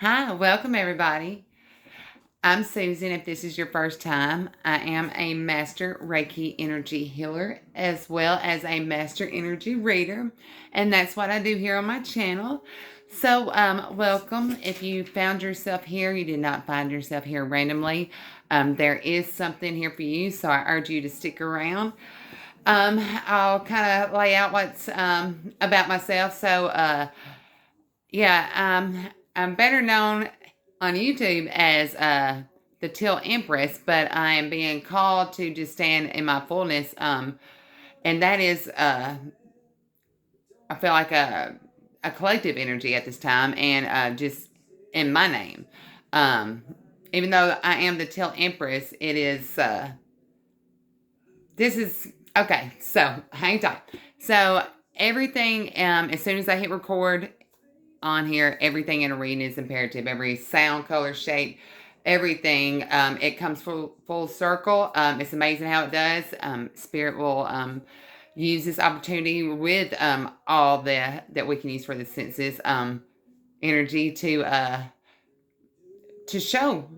Hi, welcome everybody. I'm Susan. If this is your first time, I am a master Reiki energy healer as well as a master energy reader, and that's what I do here on my channel. So, welcome. If you found yourself here, you did not find yourself here randomly. There is something here for you, so I urge you to stick around. I'll kind of lay out what's about myself. So, I'm better known on YouTube as the Till Empress, but I am being called to just stand in my fullness. And that is, I feel like a collective energy at this time, and just in my name. Um, Even though I am the Till Empress, it is, this is, okay, so hang tight. So everything, as soon as I hit record, on here, everything in a reading is imperative. Every sound, color, shape, everything. It comes full circle. It's amazing how it does. Spirit will use this opportunity with all that we can use for the senses energy to show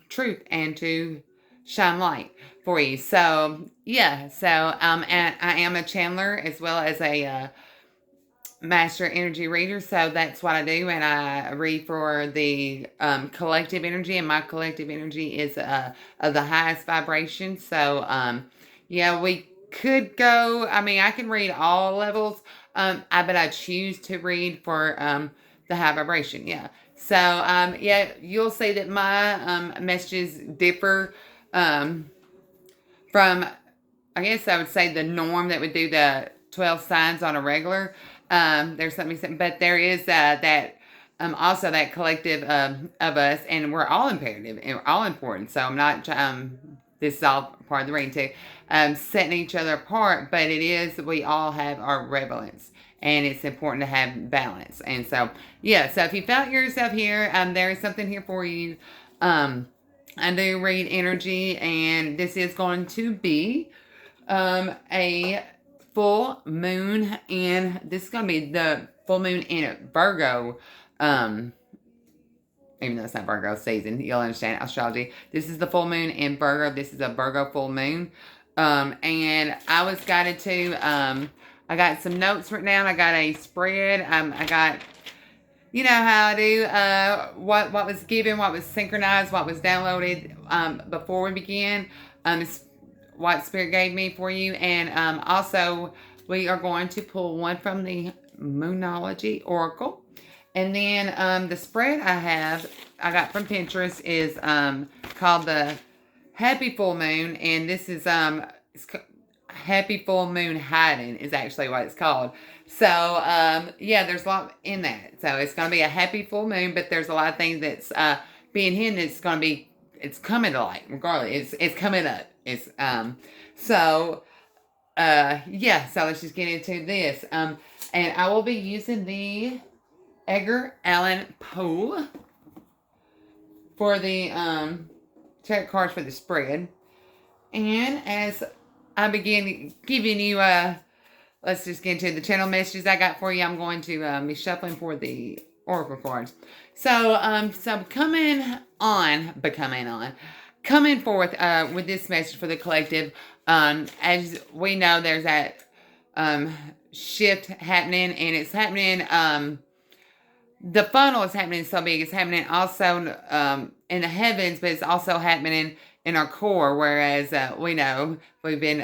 truth and to shine light for you. So yeah, and I am a channeler as well as a master energy reader, so that's what I do, and I read for the collective energy, and my collective energy is of the highest vibration. So yeah, we could go, I mean, I can read all levels, but I choose to read for the high vibration. Yeah, so yeah, you'll see that my messages differ from, I guess I would say, the norm that would do the 12 signs on a regular. There's something, but there is that also that collective of us, and we're all imperative and we're all important. So I'm not, this is all part of the reading too, setting each other apart, but it is, we all have our relevance. And it's important to have balance. And so, yeah, so if you felt yourself here, there is something here for you. I do read energy, and this is going to be a full moon, and this is going to be the full moon in Virgo. Even though it's not Virgo season, you'll understand astrology. This is the full moon in Virgo. This is a Virgo full moon. And I was guided to, I got some notes written down. I got a spread. I got, you know how I do, what was given, what was synchronized, what was downloaded before we began. What Spirit gave me for you. And also, we are going to pull one from the Moonology Oracle. And then the spread I got from Pinterest is called the Happy Full Moon. And this is Happy Full Moon Hiding is actually what it's called. So, yeah, there's a lot in that. So it's going to be a happy full moon, but there's a lot of things that's being hidden. It's going to be, it's coming to light, regardless. It's coming up. It's, yeah, so let's just get into this. And I will be using the Edgar Allan Poe for the tarot cards for the spread. And as I begin giving you let's just get into the channel messages I got for you. I'm going to be shuffling for the oracle cards. So, coming forth with this message for the collective. As we know, there's that shift happening, and it's happening. The funnel is happening so big. It's happening also in the heavens, but it's also happening in our core. Whereas we know we've been,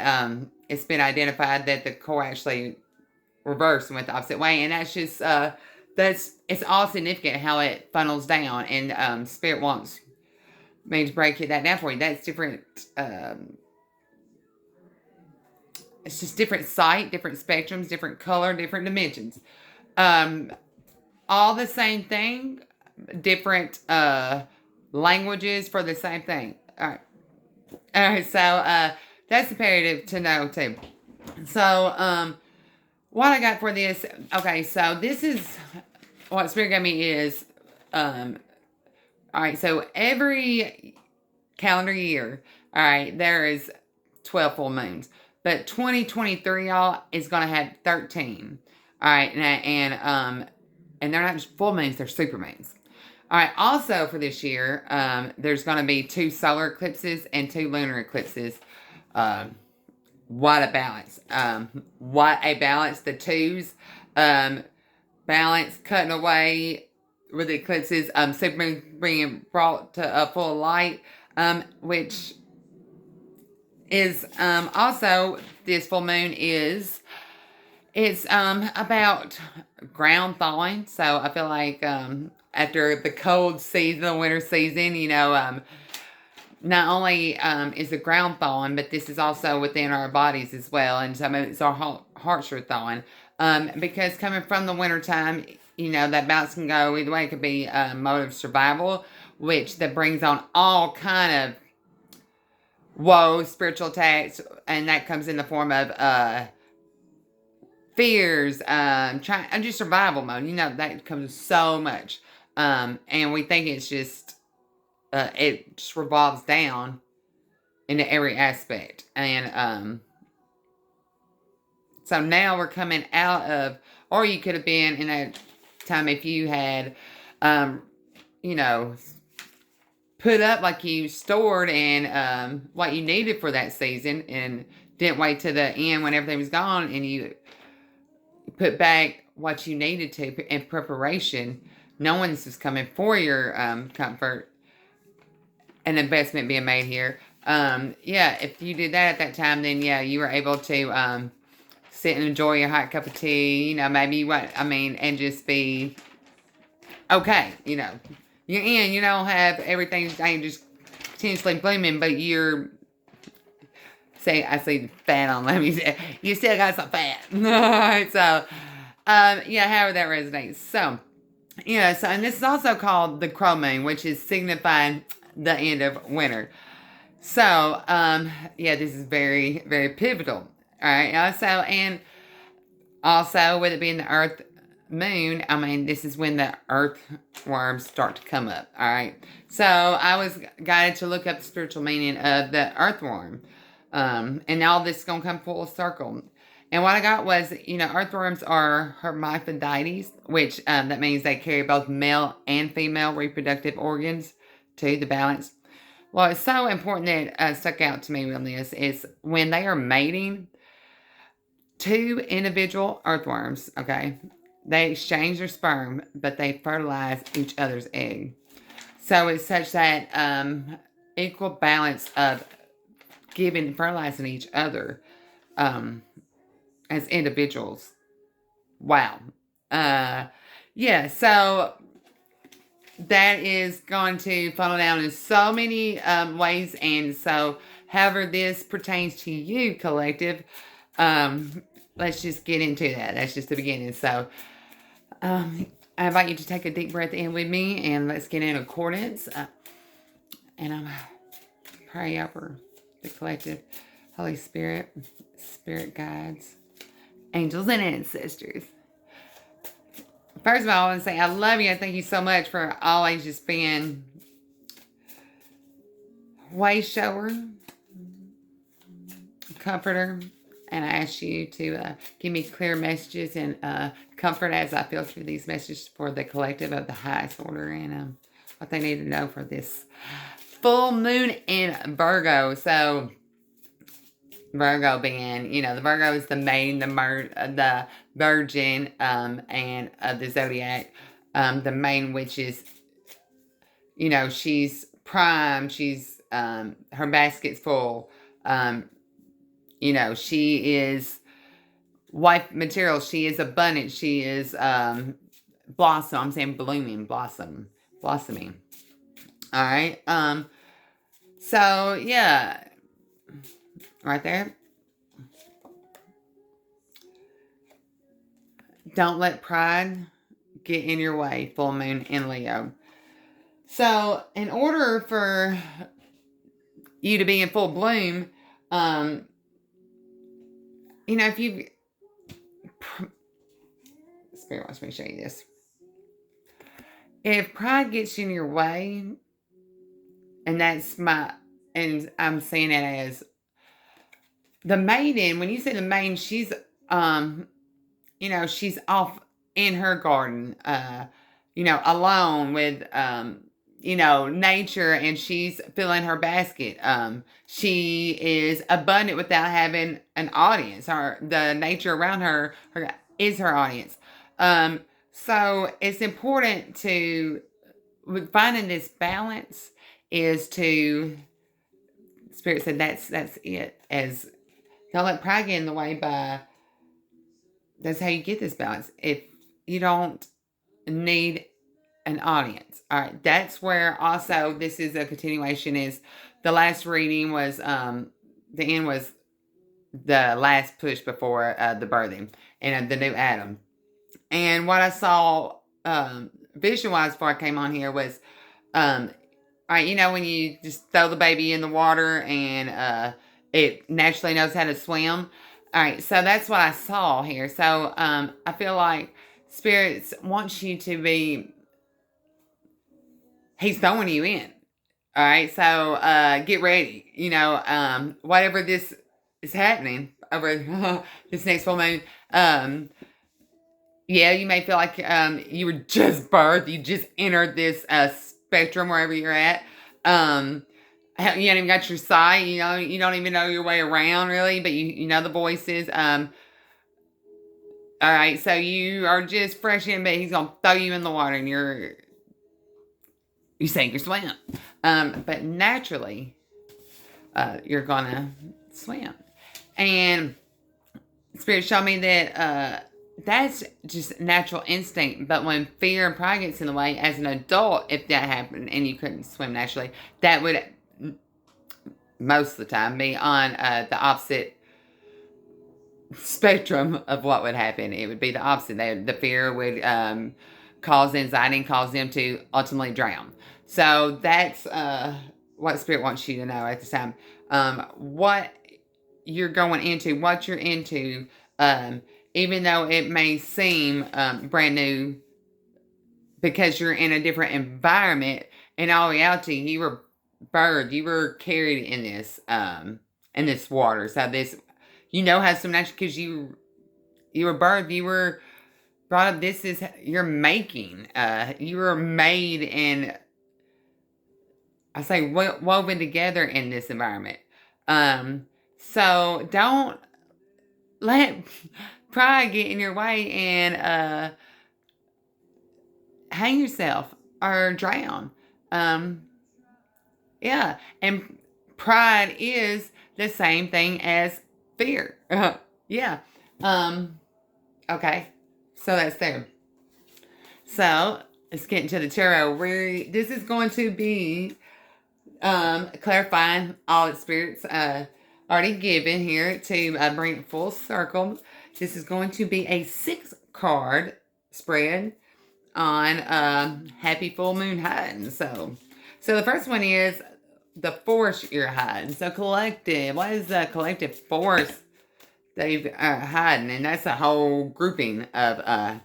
it's been identified that the core actually reversed and went the opposite way, and that's just it's all significant how it funnels down. And Spirit wants me to break that down for you. That's different. It's just different sight, different spectrums, different color, different dimensions. All the same thing, different languages for the same thing. All right. So that's imperative to know too. So what I got for this? Okay, so this is what Spirit gave me is all right. So every calendar year, all right, there is 12 full moons, but 2023, y'all, is gonna have 13. All right, and they're not just full moons; they're super moons. All right. Also for this year, there's going to be 2 solar eclipses and 2 lunar eclipses. Um, what a balance. What a balance. The twos, balance cutting away with the eclipses. Supermoon being brought to a full light, which is, also this full moon is, it's about ground thawing. So I feel like after the cold season, the winter season, not only is the ground thawing, but this is also within our bodies as well. And some of it's our hearts are thawing. Because coming from the wintertime, that balance can go either way. It could be a mode of survival, which that brings on all kind of woe, spiritual attacks, and that comes in the form of fears, just survival mode. That comes so much. And we think it's just, it just revolves down into every aspect. And so now we're coming out of, or you could have been in a time if you had, put up like you stored and what you needed for that season and didn't wait to the end when everything was gone and you put back what you needed to in preparation, knowing this is coming for your comfort and investment being made here. If you did that at that time, then you were able to sit and enjoy your hot cup of tea, maybe and just be okay, You're in, you don't have everything ain't just continuously blooming, but I see the fat on them. You still got some fat. So, however that resonates. So, and this is also called the crow moon, which is signifying the end of winter. So, this is very, very pivotal. All right. Also with it being the earth moon, this is when the earthworms start to come up. All right. So I was guided to look up the spiritual meaning of the earthworm. And all this is going to come full circle. And what I got was, earthworms are hermaphrodites, which that means they carry both male and female reproductive organs to the balance. Well, it's so important that stuck out to me on this is when they are mating, 2 individual earthworms, okay, they exchange their sperm, but they fertilize each other's egg. So it's such that equal balance of giving and fertilizing each other as individuals. Wow. So that is going to funnel down in so many ways. And so, however this pertains to you, collective, let's just get into that. That's just the beginning. So, I invite you to take a deep breath in with me and let's get in accordance. And I'm pray over the collective, Holy Spirit, spirit guides, angels, and ancestors. First of all, I want to say I love you. I thank you so much for always just being way shower, comforter, and I ask you to give me clear messages and comfort as I filter these messages for the collective of the highest order and what they need to know for this full moon in Virgo. So Virgo being, the Virgo is the maiden, the virgin, and of the zodiac. The main, which is, she's prime. She's, her basket's full. She is wife material. She is abundant. She is, blossom. I'm saying blooming, blossoming. All right. So yeah. Right there. Don't let pride get in your way. Full moon in Leo. So, in order for you to be in full bloom, if you... Spirit wants me to show you this. If pride gets in your way, and I'm saying it as the maiden, when you say the maiden, she's, she's off in her garden, alone with, nature, and she's filling her basket. She is abundant without having an audience. The nature around her is her audience. So it's important to, with finding this balance, is to, Spirit said that's it. As don't let pride get in the way. That's how you get this balance. If you don't need an audience. All right, that's where also this is a continuation. Is the last reading was the end was the last push before the birthing and the new Adam. And what I saw vision wise before I came on here was all right, when you just throw the baby in the water and it naturally knows how to swim. All right, so that's what I saw here. So I feel like spirits wants you to be, he's throwing you in. All right, so get ready. Whatever this is happening over this next full moon. Yeah, you may feel like you were just birthed. You just entered this spectrum wherever you're at. You haven't even got your sight. You don't even know your way around really, but you know the voices. All right, so you are just fresh in, but he's gonna throw you in the water, and you sink or swim. But naturally, you're gonna swim. And Spirit showed me that that's just natural instinct. But when fear and pride gets in the way, as an adult, if that happened and you couldn't swim naturally, that would most of the time be on the opposite spectrum of what would happen. It would be the opposite. The fear would cause anxiety and cause them to ultimately drown. So that's what Spirit wants you to know at this time. What you're going into, what you're into, even though it may seem brand new because you're in a different environment, in all reality, you were birthed, you were carried in this water. So this, has some natural, because you were birthed, you were brought up. This is your making. You were made and I say woven together in this environment. So don't let pride get in your way and hang yourself or drown. Yeah, and pride is the same thing as fear. Yeah. Okay. So that's there. So let's get into the tarot. This is going to be clarifying all its spirits already given here to bring it full circle. This is going to be a 6-card spread on Happy Full Moon hiding. So the first one is the force you're hiding. So collective. What is the collective force that you're hiding? And that's a whole grouping of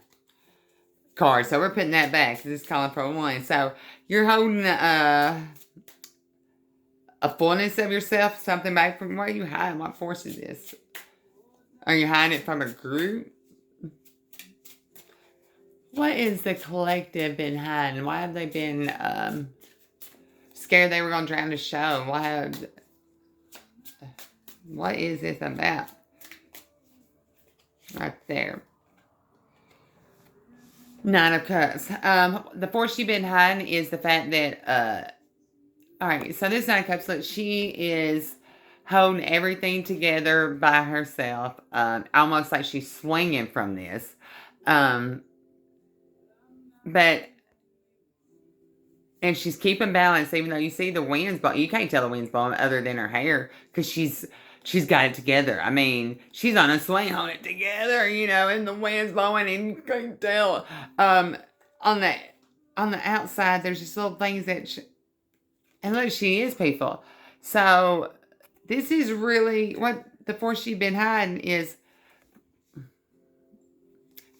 cards. So we're putting that back. This is calling for one. So you're holding a fullness of yourself, something back from where you hiding. What force is this? Are you hiding it from a group? What is the collective been hiding? Why have they been scared they were going to drown the show? What is this about? Right there. 9 of Cups. The force you've been hiding is the fact that, alright, so this 9 of Cups, look, she is holding everything together by herself, almost like she's swinging from this. And she's keeping balance, even though you see the wind's blowing. You can't tell the wind's blowing other than her hair, because she's got it together. I mean, she's on a swing on it together, and the wind's blowing, and you can't tell. On the outside, there's just little things that, and look, she is people. So this is really what the force she's been hiding is,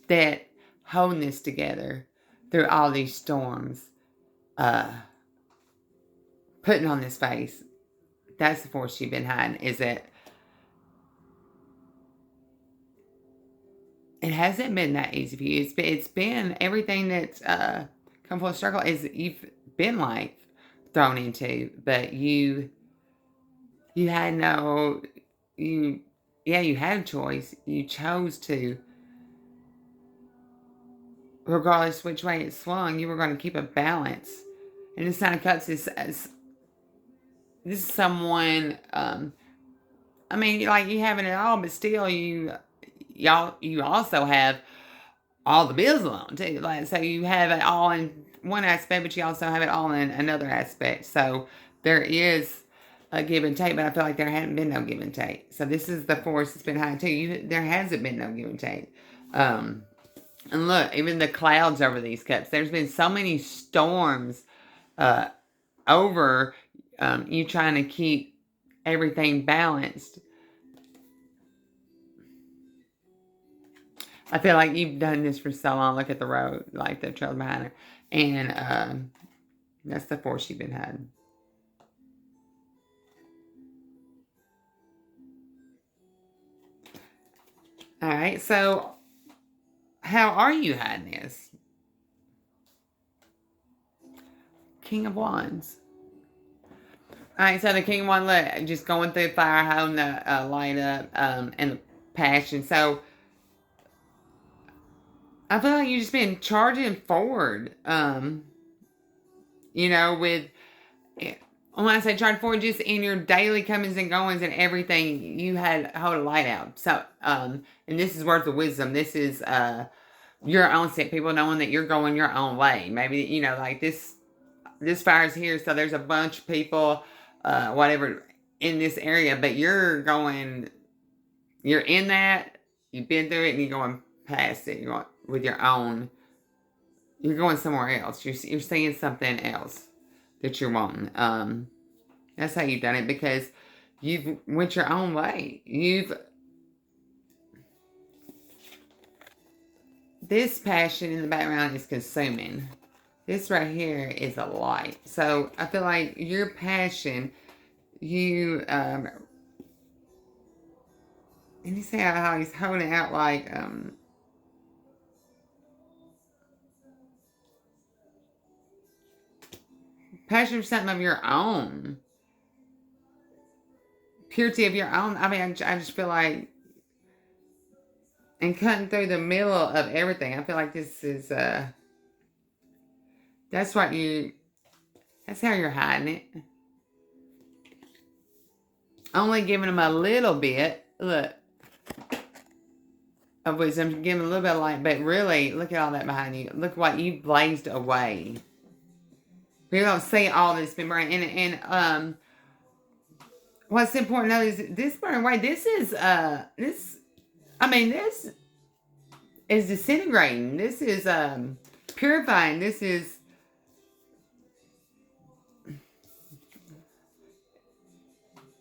that holding this together through all these storms, putting on this face. That's the force she's been hiding, is that it hasn't been that easy for you. It's been everything that's come full circle is you've been like thrown into, but you had no, you, yeah, you had a choice. You chose to, regardless which way it swung, you were going to keep a balance. And this Nine of Cups is, this is someone, I mean, like you having it all, but still you also have all the bills alone too. Like, so you have it all in one aspect, but you also have it all in another aspect. So there is a give and take, but I feel like there hadn't been no give and take. So this is the force that's been high too. There hasn't been no give and take. And look, even the clouds over these cups. There's been so many storms over you trying to keep everything balanced. I feel like you've done this for so long. Look at the road, like the trail behind her. And that's the force you've been having. All right, so how are you hiding this? King of Wands. All right, so the King of Wands, look, just going through fire, holding the light up, and the passion. So I feel like you've just been charging forward, you know, with, when I say charge forward, just in your daily comings and goings and everything, you had hold a light out. So, and this is worth of wisdom. This is your own set, people knowing that you're going your own way. Maybe, you know, like this fire's here, so there's a bunch of people, whatever, in this area, but you're in that, you've been through it, and you're going past it. You're going with your own, you're going somewhere else. You're seeing something else that you're wanting. That's how you've done it, because you've went your own way. This passion in the background is consuming. This right here is a light. So I feel like your passion, and you see how he's holding out like, passion for something of your own. Purity of your own. I mean, I just feel like, and cutting through the middle of everything. I feel like this is, that's how you're hiding it. Only giving them a little bit, look, of wisdom, giving them a little bit of light, but really, look at all that behind you. Look what you blazed away. People don't see all this been burning. And what's important to know is this burning away, this is disintegrating. This is purifying. This is,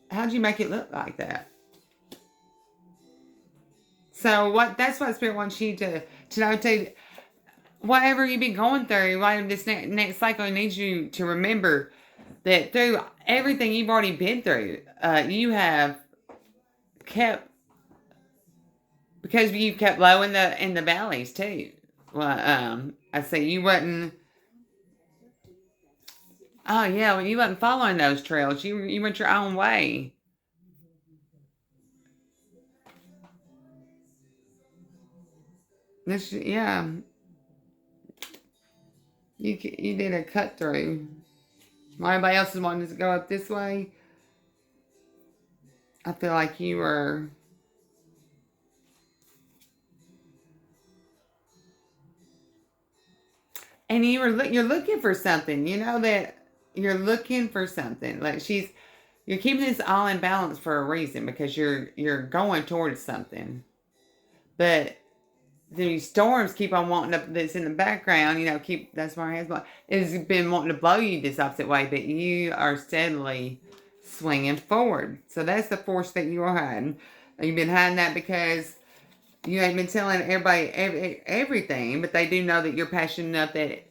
how'd you make it look like that? So that's what Spirit wants you to know too. Whatever you've been going through, whatever this next cycle needs you to remember that through everything you've already been through, you have kept, because you kept low in the valleys too. Well, I say you wasn't. Oh yeah, well, you wasn't following those trails. You went your own way. Yeah. You did a cut through. While everybody else is wanting to go up this way, I feel like you were. And you're looking for something. You know that you're looking for something. Like you're keeping this all in balance for a reason, because you're going towards something. But these storms keep on wanting to, that's in the background, you know, that's why has been wanting to blow you this opposite way, but you are steadily swinging forward. So that's the force that you are hiding. You've been hiding that because you ain't been telling everybody everything, but they do know that you're passionate enough that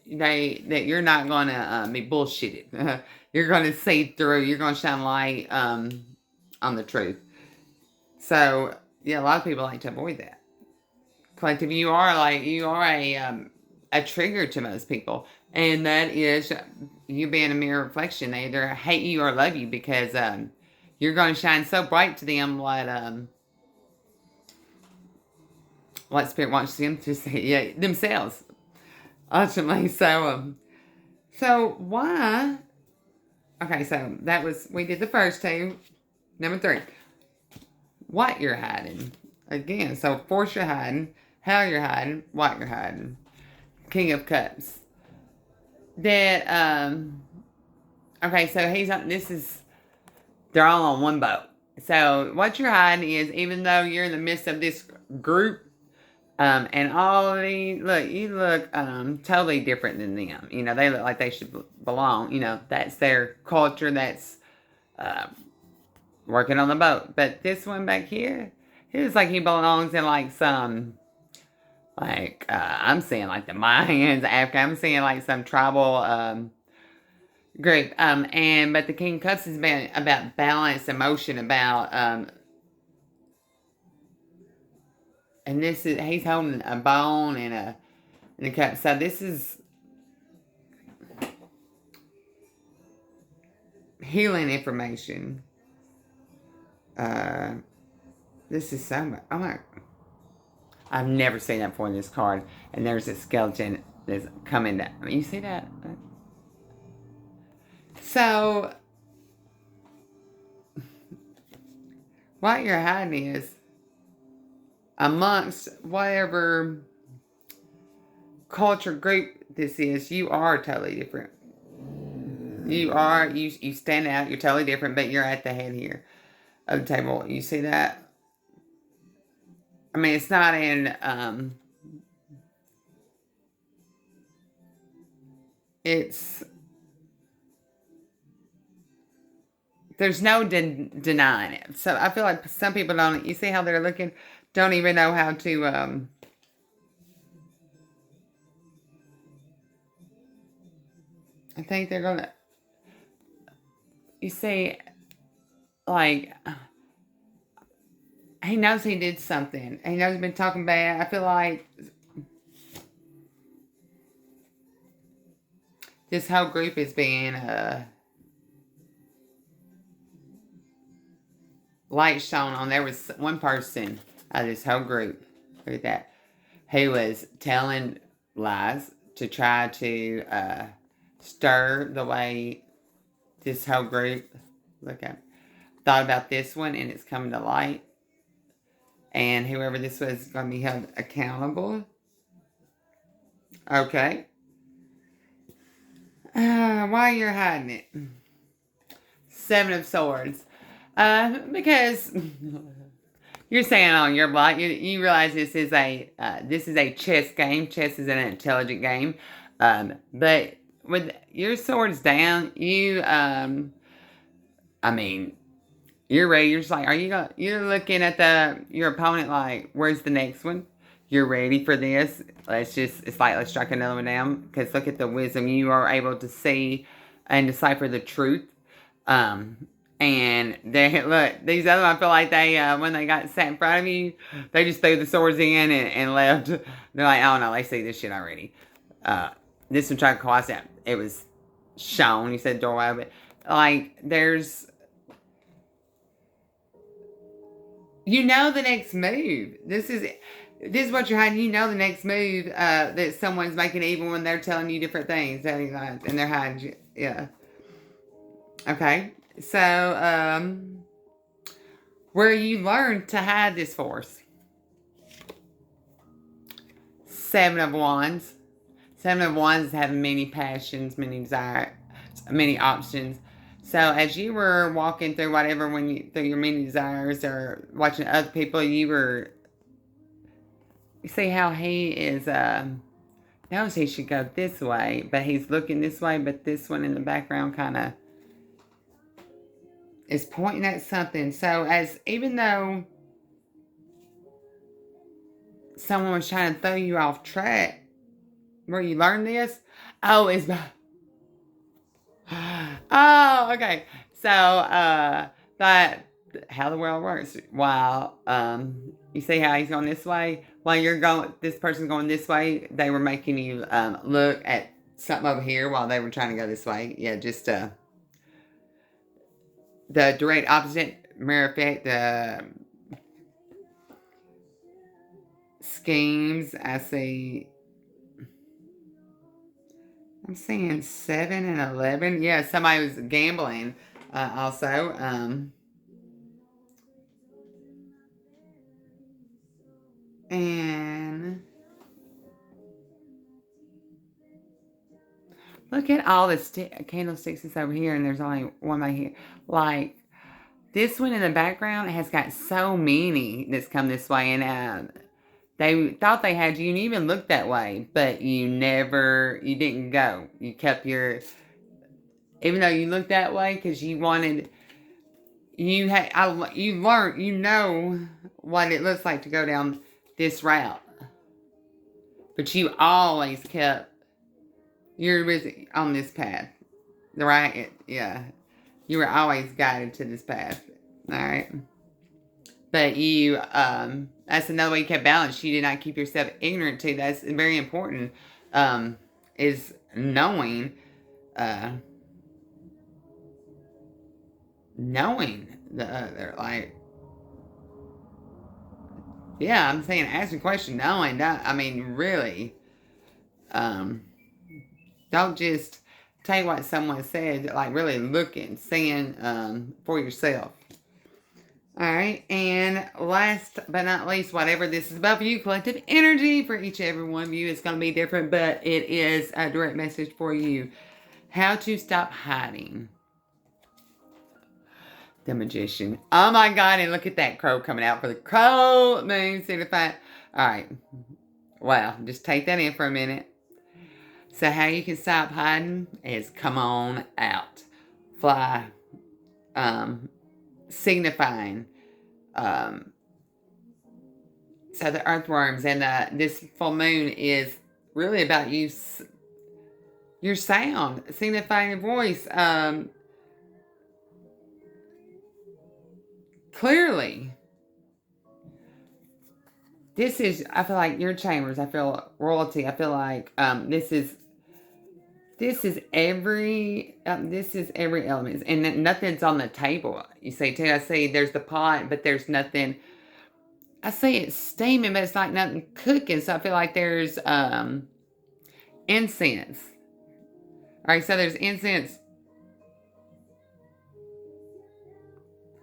you're not going to be bullshitted. You're going to see through. You're going to shine light on the truth. So yeah, a lot of people like to avoid that. Collective, you are a a trigger to most people. And that is you being a mirror reflection. They either hate you or love you because you're going to shine so bright to them what Spirit wants them to see themselves, ultimately. So why? Okay, so we did the first two. Number 3, what you're hiding. Again, so force you're hiding, how you're hiding, what you're hiding. King of Cups. That, okay, so they're all on one boat. So what you're hiding is, even though you're in the midst of this group, and you look totally different than them. You know, they look like they should belong. You know, that's their culture. That's working on the boat. But this one back here, he looks like he belongs in like some, I'm seeing like the Mayans, Africa. I'm seeing like some tribal group. But the King of Cups has been about balance, emotion, about and he's holding a bone and a cup. So this is healing information. This is so much. Oh my! I've never seen that before in this card. And there's a skeleton that's coming down. You see that? So what you're hiding is, amongst whatever culture group this is, you are totally different. You stand out, you're totally different, but you're at the head here of the table. You see that? I mean, it's not in, there's no denying it. So I feel like some people don't, you see how they're looking, don't even know how to, I think they're going to, you see, like, he knows he did something. He knows he's been talking bad. I feel like this whole group is being, light shone on. There was one person out of this whole group, look at that, who was telling lies to try to stir the way this whole group, thought about this one, and it's coming to light. And whoever this was is going to be held accountable. Okay. Why you're hiding it? 7 of Swords. Because you're saying on your block, you realize this is a chess game. Chess is an intelligent game. But with your swords down, you're ready. You're just like, you're looking at your opponent like, where's the next one? You're ready for this. Let's strike another one down. Because look at the wisdom. You are able to see and decipher the truth. And these other ones, I feel like they, when they got sat in front of you, they just threw the swords in and left. They're like, oh no, they see this shit already. This one tried to call us out. It was shown. You said doorway, but like, you know the next move. This is what you're hiding. You know the next move that someone's making, even when they're telling you different things, and they're hiding you. Yeah. Okay. So, where you learn to hide this force. 7 of Wands. 7 of Wands is having many passions, many desires, many options. So as you were walking through whatever, through your many desires or watching other people, you see how he is, knows he should go this way, but he's looking this way, but this one in the background kind of is pointing at something. So even though someone was trying to throw you off track, where you learn this, okay. So, but how the world works. While you see how he's going this way, while this person's going this way, they were making you look at something over here while they were trying to go this way. Yeah, just the direct opposite mirror effect. The schemes, I see. I'm seeing 7 and 11. Yeah, somebody was gambling also. And look at all the candlesticks that's over here, and there's only one right here. Like, this one in the background has got so many that's come this way, and they thought they had you, and you even looked that way, but you didn't go. You kept even though you looked that way, because you wanted, you learned, you know what it looks like to go down this route. But you always kept, you're on this path. Right? Yeah. You were always guided to this path. Alright? But you, that's another way you kept balance. You did not keep yourself ignorant to. That's very important, is knowing the other. Like, yeah, I'm saying ask a question, knowing that. I mean, really, don't just take what someone said, like really looking, seeing for yourself. Alright, and last but not least, whatever this is about for you, collective energy for each and every one of you is going to be different, but it is a direct message for you. How to stop hiding. The Magician. Oh my God, and look at that crow coming out for the crow moon signifying. Alright, wow, just take that in for a minute. So how you can stop hiding is come on out. Fly. Signifying. So the earthworms and this full moon is really about your sound, signifying your voice. Clearly. This is, I feel like your chambers, I feel royalty, I feel like this is every element, and nothing's on the table. You see, too, I see there's the pot, but there's nothing. I see it's steaming, but it's like nothing cooking. So I feel like there's incense. All right, so there's incense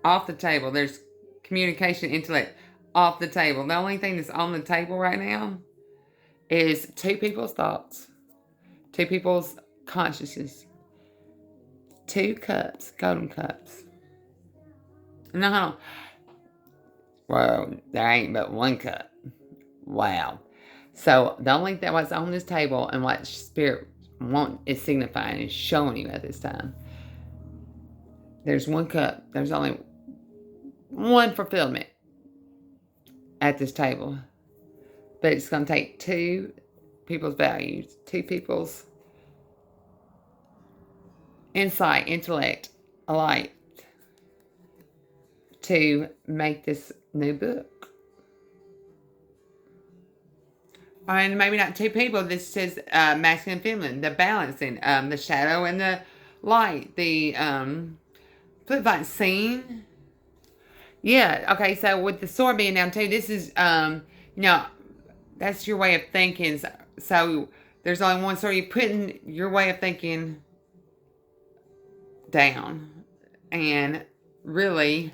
off the table. There's communication, intellect off the table. The only thing that's on the table right now is two people's thoughts, two people's consciousness, 2 cups, golden cups. No, well, there ain't but 1 cup. Wow. So the only thing what's on this table and what Spirit is signifying is showing you at this time. There's 1 cup. There's only 1 fulfillment at this table. But it's going to take 2 people's values, 2 people's insight, intellect, alike to make this new book. And maybe not 2 people. This is masculine and feminine, the balancing, the shadow and the light, the flip like scene. Yeah, okay, so with the sword being down too, this is, that's your way of thinking. So there's only one sword. You're putting your way of thinking down and really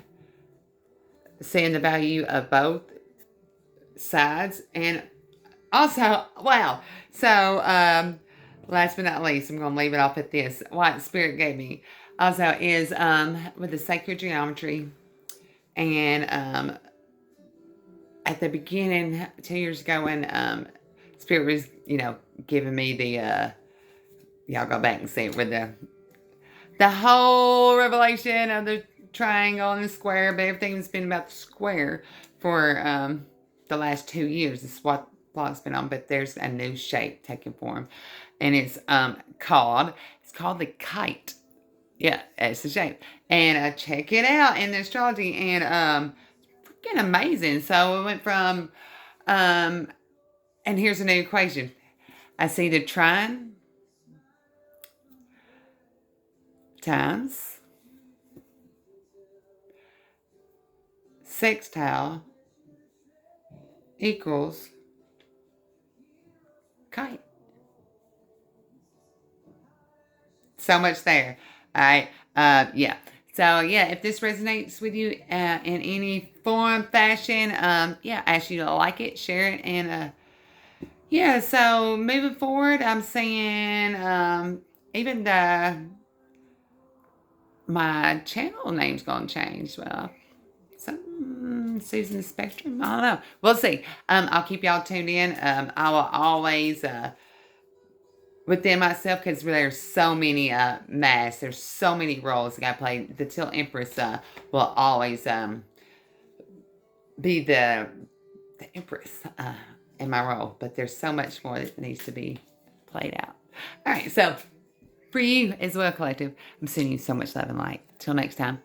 seeing the value of both sides. And also, wow. So, last but not least, I'm going to leave it off at this. What Spirit gave me also is with the sacred geometry. And at the beginning, 2 years ago, when Spirit was, giving me the, y'all go back and see it with the whole revelation of the triangle and the square, but everything's been about the square for the last 2 years. This is what blog's been on, but there's a new shape taking form, and it's called the kite. Yeah, it's a shape. And check it out in the astrology. And freaking amazing. So it went from, um, and here's a new equation. I see the trine times sextile equals kite. So much there. All right. Yeah. So yeah, if this resonates with you in any form, fashion, yeah, I ask you to like it, share it, and yeah. So moving forward, I'm saying even my channel name's gonna change. Well, Susan Spectrum. I don't know. We'll see. I'll keep y'all tuned in. I will always within myself, because there's so many masks, there's so many roles I gotta play. The Teal Empress will always be the Empress in my role, but there's so much more that needs to be played out. All right, so for you as well, collective, I'm sending you so much love and light. Till next time,